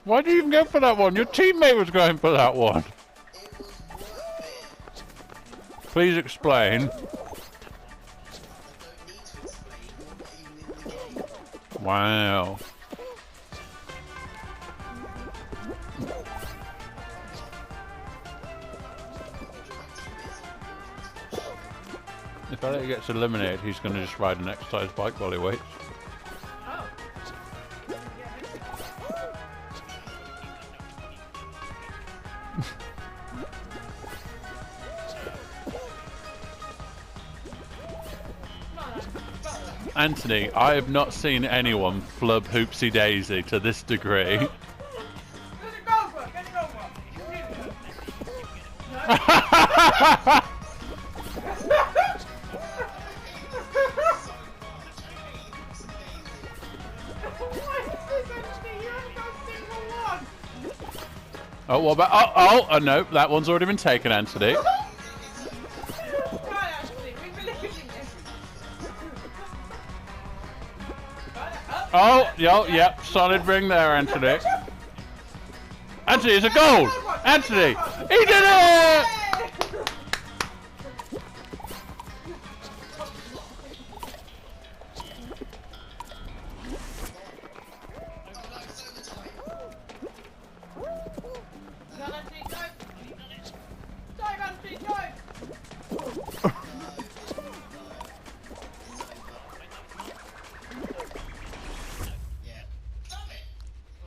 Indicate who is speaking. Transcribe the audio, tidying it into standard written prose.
Speaker 1: Why did you even go for that one? Your teammate was going for that one. Please explain. Wow. If Elliot gets eliminated, he's going to just ride an exercise bike while he waits. Anthony, I have not seen anyone flub Hoopsie Daisy to this degree. Oh, what about? Oh, no, that one's already been taken, Anthony. Oh, yep, solid ring there, Anthony. Anthony, it's a goal! Anthony, he did it!